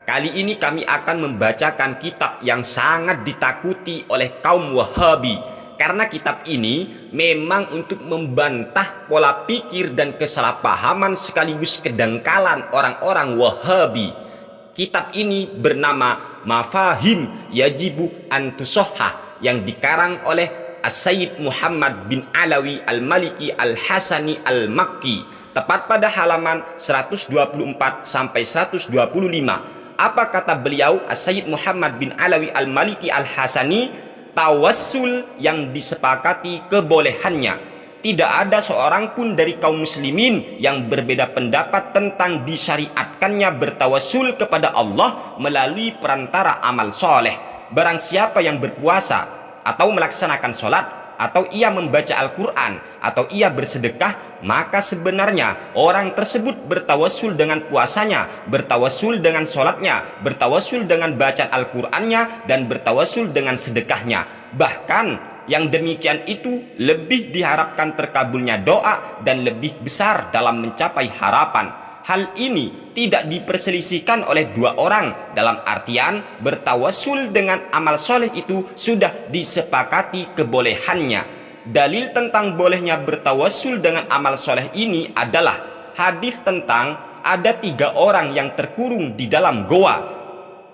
Kali ini kami akan membacakan kitab yang sangat ditakuti oleh kaum Wahabi. Karena kitab ini memang untuk membantah pola pikir dan kesalahpahaman sekaligus kedangkalan orang-orang Wahabi. Kitab ini bernama Mafahim Yajibu Antusohha yang dikarang oleh As-Sayyid Muhammad bin Alawi Al-Maliki Al-Hasani Al-Makki, tepat pada halaman 124 sampai 125. Apa kata beliau, As-Sayyid Muhammad bin Alawi Al-Maliki Al-Hasani? Tawassul yang disepakati kebolehannya. Tidak ada seorang pun dari kaum muslimin yang berbeda pendapat tentang disyariatkannya bertawassul kepada Allah melalui perantara amal soleh. Barang siapa yang berpuasa atau melaksanakan sholat, atau ia membaca Al-Quran, atau ia bersedekah, maka sebenarnya orang tersebut bertawassul dengan puasanya, bertawassul dengan sholatnya, bertawassul dengan bacaan Al-Qurannya, dan bertawassul dengan sedekahnya. Bahkan yang demikian itu lebih diharapkan terkabulnya doa dan lebih besar dalam mencapai harapan. Hal ini tidak diperselisihkan oleh dua orang, dalam artian bertawassul dengan amal soleh itu sudah disepakati kebolehannya. Dalil tentang bolehnya bertawassul dengan amal soleh ini adalah hadis tentang ada 3 orang yang terkurung di dalam goa.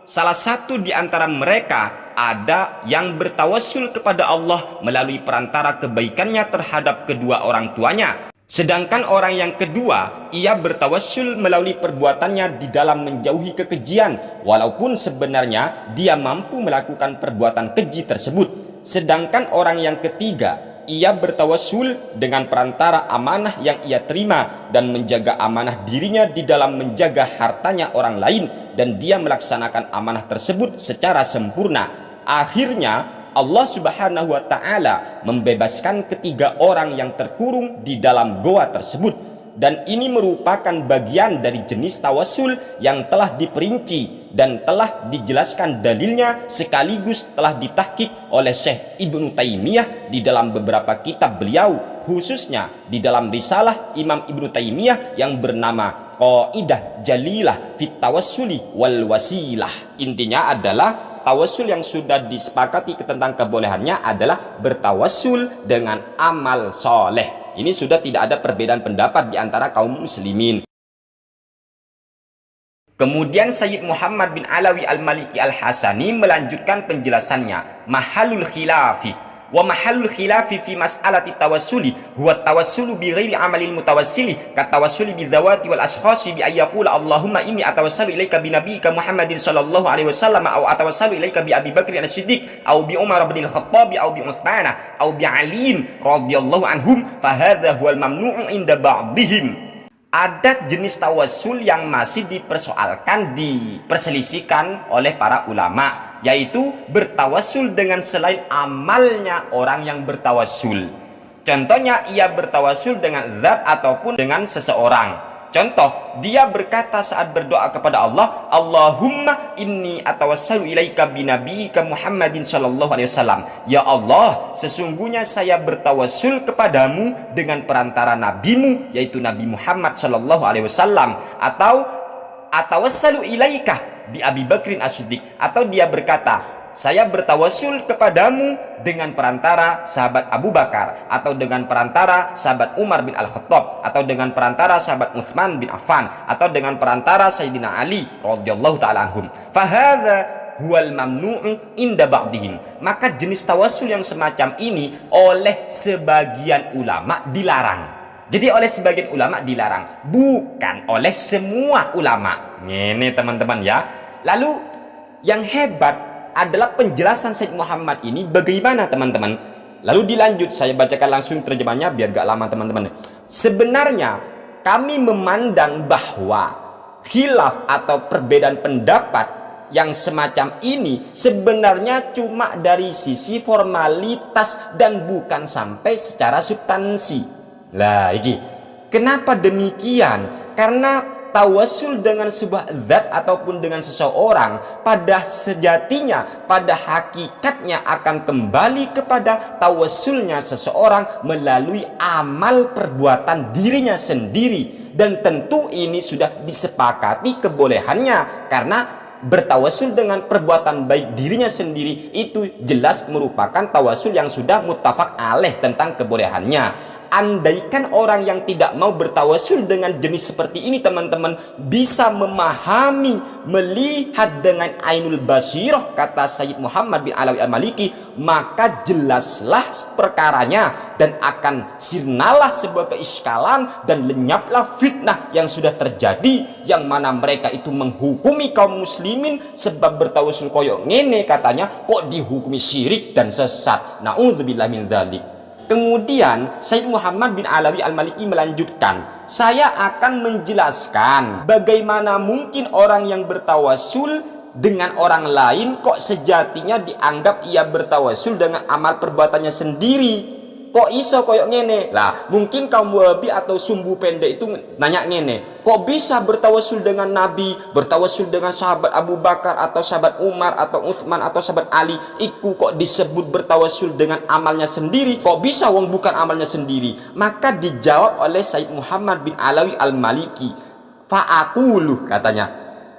Salah satu di antara mereka ada yang bertawassul kepada Allah melalui perantara kebaikannya terhadap kedua orang tuanya. Sedangkan orang yang kedua, ia bertawassul melalui perbuatannya di dalam menjauhi kekejian, walaupun sebenarnya dia mampu melakukan perbuatan keji tersebut. Sedangkan orang yang ketiga, ia bertawassul dengan perantara amanah yang ia terima dan menjaga amanah dirinya di dalam menjaga hartanya orang lain, dan dia melaksanakan amanah tersebut secara sempurna. Akhirnya Allah Subhanahu wa Ta'ala membebaskan ketiga orang yang terkurung di dalam goa tersebut, dan ini merupakan bagian dari jenis tawassul yang telah diperinci dan telah dijelaskan dalilnya, sekaligus telah ditahqiq oleh Syekh Ibnu Taimiyah di dalam beberapa kitab beliau, khususnya di dalam risalah Imam Ibnu Taimiyah yang bernama Qaidah Jalilah fit Tawassuli wal Wasilah. Intinya adalah tawassul yang sudah disepakati tentang kebolehannya adalah bertawassul dengan amal soleh. Ini sudah tidak ada perbedaan pendapat di antara kaum muslimin. Kemudian Sayyid Muhammad bin Alawi Al-Maliki Al-Hasani melanjutkan penjelasannya. Mahalul khilafi wa mahallul khilafi fi mas'alati tawassuli huwa tawassulu bi ghairi amalil mutawassili ka tawassuli bi dzawati wal ashkhasi bi ayyaqula Allahumma inni atawassalu ilaika bi nabiyyika Muhammadin sallallahu alaihi wasallam aw atawassalu ilaika bi Abi Bakr as-Siddiq aw bi Umar bin al-Khattab aw bi Utsman aw bi Ali radhiyallahu anhum fa hadza huwal mamnu'u inda ba'dihim. Ada jenis tawassul yang masih dipersoalkan, diperselisihkan oleh para ulama, yaitu bertawassul dengan selain amalnya orang yang bertawassul. Contohnya, ia bertawassul dengan zat ataupun dengan seseorang. Contoh, dia berkata saat berdoa kepada Allah, Allahumma inni atawassalu ilaika binabiyyika Muhammadin sallallahu alaihi wasallam. Ya Allah, sesungguhnya saya bertawassul kepadamu dengan perantara nabimu, yaitu Nabi Muhammad sallallahu alaihi wasallam. Atau atawassalu ilaika bi Abi Bakrin as-Siddiq. Atau dia berkata, saya bertawassul kepadamu dengan perantara sahabat Abu Bakar, atau dengan perantara sahabat Umar bin Al-Khattab, atau dengan perantara sahabat Utsman bin Affan, atau dengan perantara Sayyidina Ali radhiyallahu ta'ala anhum. Fahadza huwal mamnu'u inda ba'dihim. Maka jenis tawassul yang semacam ini oleh sebagian ulama dilarang. Jadi oleh sebagian ulama dilarang, bukan oleh semua ulama. Ini teman-teman ya. Lalu yang hebat adalah penjelasan Sayyid Muhammad ini bagaimana teman-teman. Lalu dilanjut, saya bacakan langsung terjemahnya biar gak lama teman-teman. Sebenarnya kami memandang bahwa khilaf atau perbedaan pendapat yang semacam ini sebenarnya cuma dari sisi formalitas dan bukan sampai secara substansi. Lah iki kenapa demikian? Karena tawassul dengan sebuah zat ataupun dengan seseorang pada sejatinya, pada hakikatnya akan kembali kepada tawassulnya seseorang melalui amal perbuatan dirinya sendiri. Dan tentu ini sudah disepakati kebolehannya, karena bertawasul dengan perbuatan baik dirinya sendiri itu jelas merupakan tawasul yang sudah muttafaq alaih tentang kebolehannya. Andaikan orang yang tidak mau bertawasul dengan jenis seperti ini, teman-teman, bisa memahami, melihat dengan ainul basirah, kata Sayyid Muhammad bin Alawi al-Maliki, maka jelaslah perkaranya dan akan sirnalah sebuah keiskalan dan lenyaplah fitnah yang sudah terjadi, yang mana mereka itu menghukumi kaum muslimin sebab bertawasul koyok ngene, katanya kok dihukumi syirik dan sesat. Na'udzubillah min dzalik. Kemudian Sayyid Muhammad bin Alawi al-Maliki melanjutkan, saya akan menjelaskan bagaimana mungkin orang yang bertawasul dengan orang lain kok sejatinya dianggap ia bertawasul dengan amal perbuatannya sendiri. Kok iso koyok ngene? Lah, mungkin kaum Wahabi atau sumbu pendek itu nanya ngene, kok bisa bertawasul dengan Nabi, bertawasul dengan sahabat Abu Bakar atau sahabat Umar atau Utsman atau sahabat Ali, iku kok disebut bertawasul dengan amalnya sendiri? Kok bisa wong bukan amalnya sendiri? Maka dijawab oleh Sayyid Muhammad bin Alawi al-Maliki, fa'aquluh, katanya,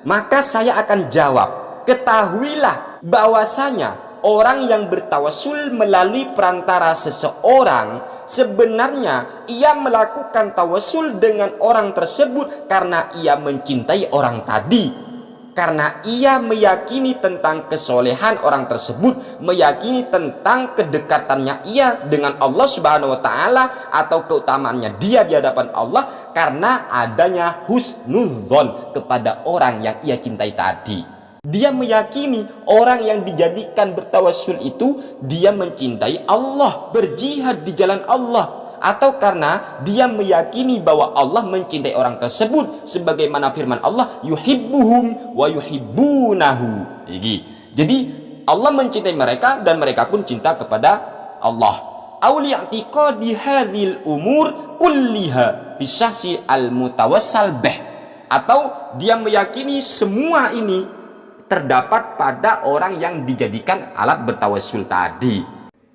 maka saya akan jawab, ketahuilah bahwasanya orang yang bertawasul melalui perantara seseorang, sebenarnya ia melakukan tawasul dengan orang tersebut karena ia mencintai orang tadi, karena ia meyakini tentang kesolehan orang tersebut, meyakini tentang kedekatannya ia dengan Allah Subhanahu wa Ta'ala, atau keutamaannya dia di hadapan Allah karena adanya husnudzon kepada orang yang ia cintai tadi. Dia meyakini orang yang dijadikan bertawasul itu dia mencintai Allah, berjihad di jalan Allah, atau karena dia meyakini bahwa Allah mencintai orang tersebut sebagaimana firman Allah, yuhibbuhum wa yuhibbunahu. Jadi Allah mencintai mereka dan mereka pun cinta kepada Allah. Auli'tiqadi hadzal umur kulliha fi syahsi al-mutawassal bih, atau dia meyakini semua ini terdapat pada orang yang dijadikan alat bertawasul tadi.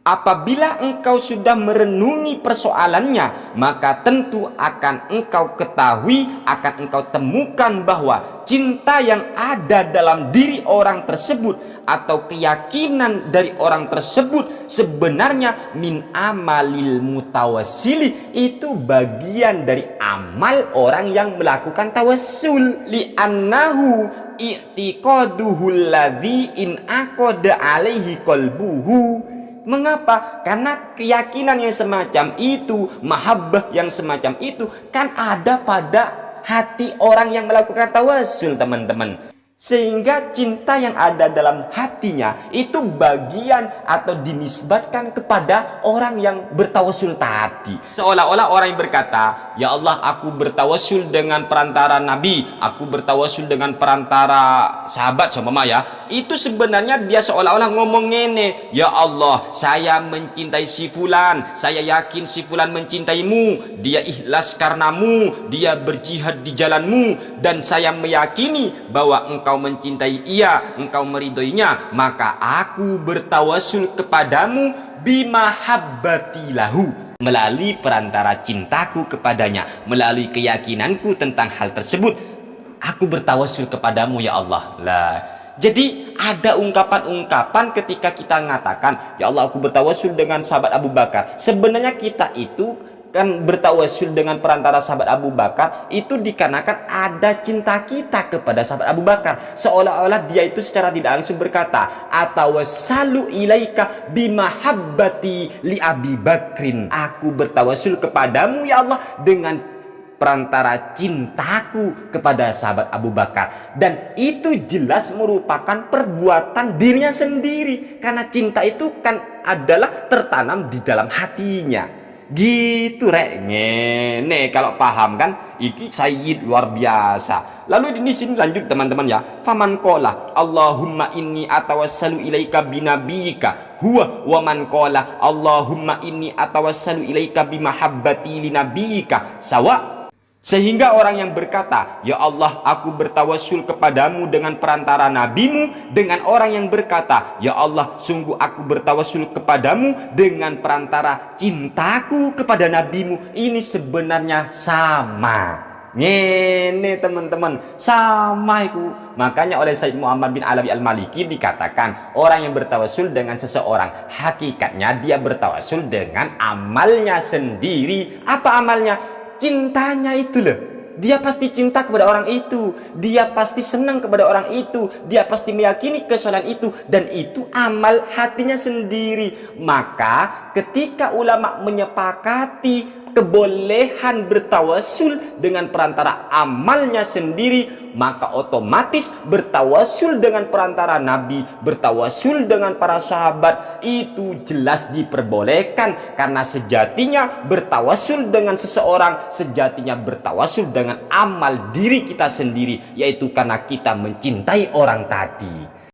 Apabila engkau sudah merenungi persoalannya, maka tentu akan engkau ketahui, akan engkau temukan bahwa cinta yang ada dalam diri orang tersebut atau keyakinan dari orang tersebut sebenarnya min amalil mutawassili, itu bagian dari amal orang yang melakukan tawassul, li'annahu i'tiqaduhul ladzi in aqada alaihi qalbuhu. Mengapa? Karena keyakinan yang semacam itu, mahabbah yang semacam itu kan ada pada hati orang yang melakukan tawassul, teman-teman. Sehingga cinta yang ada dalam hatinya itu bagian atau dinisbatkan kepada orang yang bertawasul tadi. Seolah-olah orang yang berkata, ya Allah, aku bertawasul dengan perantara Nabi, aku bertawasul dengan perantara sahabat seumpama ya. Itu sebenarnya dia seolah-olah ngomong ngene, ya Allah, saya mencintai si fulan, saya yakin si fulan mencintaimu, dia ikhlas karenamu, dia berjihad di jalanmu, dan saya meyakini bahwa engkau mencintai ia, engkau meridhoinya, maka aku bertawasul kepadamu bimahabbati lahu, melalui perantara cintaku kepadanya, melalui keyakinanku tentang hal tersebut, aku bertawasul kepadamu ya Allah. Lah, jadi ada ungkapan-ungkapan ketika kita mengatakan, ya Allah, aku bertawasul dengan sahabat Abu Bakar. Sebenarnya kita itu kan bertawasul dengan perantara sahabat Abu Bakar itu dikarenakan ada cinta kita kepada sahabat Abu Bakar. Seolah-olah dia itu secara tidak langsung berkata, atawassalu ilaika bimahabbati li Abi Bakrin, aku bertawasul kepadamu ya Allah dengan perantara cintaku kepada sahabat Abu Bakar. Dan itu jelas merupakan perbuatan dirinya sendiri, karena cinta itu kan adalah tertanam di dalam hatinya. Gitu rek, ngene kalau paham kan, iki Sayyid luar biasa. Lalu di sini lanjut teman-teman ya, faman qala Allahumma inni atawassalu ilaika binabiyika huwa wa man qala Allahumma inni atawassalu ilaika bimahabbati linabiyika sawa. Sehingga orang yang berkata, ya Allah, aku bertawassul kepadamu dengan perantara nabimu, dengan orang yang berkata, ya Allah, sungguh aku bertawassul kepadamu dengan perantara cintaku kepada nabimu, ini sebenarnya sama. Ngene teman-teman, sama itu. Makanya oleh Said Muhammad bin Alawi Al-Maliki dikatakan orang yang bertawasul dengan seseorang hakikatnya dia bertawasul dengan amalnya sendiri. Apa amalnya? Cintanya itu loh. Dia pasti cinta kepada orang itu, dia pasti senang kepada orang itu, dia pasti meyakini kesalahan itu, dan itu amal hatinya sendiri. Maka ketika ulama menyepakati kebolehan bertawasul dengan perantara amalnya sendiri, maka otomatis bertawasul dengan perantara Nabi, bertawasul dengan para sahabat itu jelas diperbolehkan. Karena sejatinya bertawasul dengan seseorang sejatinya bertawasul dengan amal diri kita sendiri, yaitu karena kita mencintai orang tadi.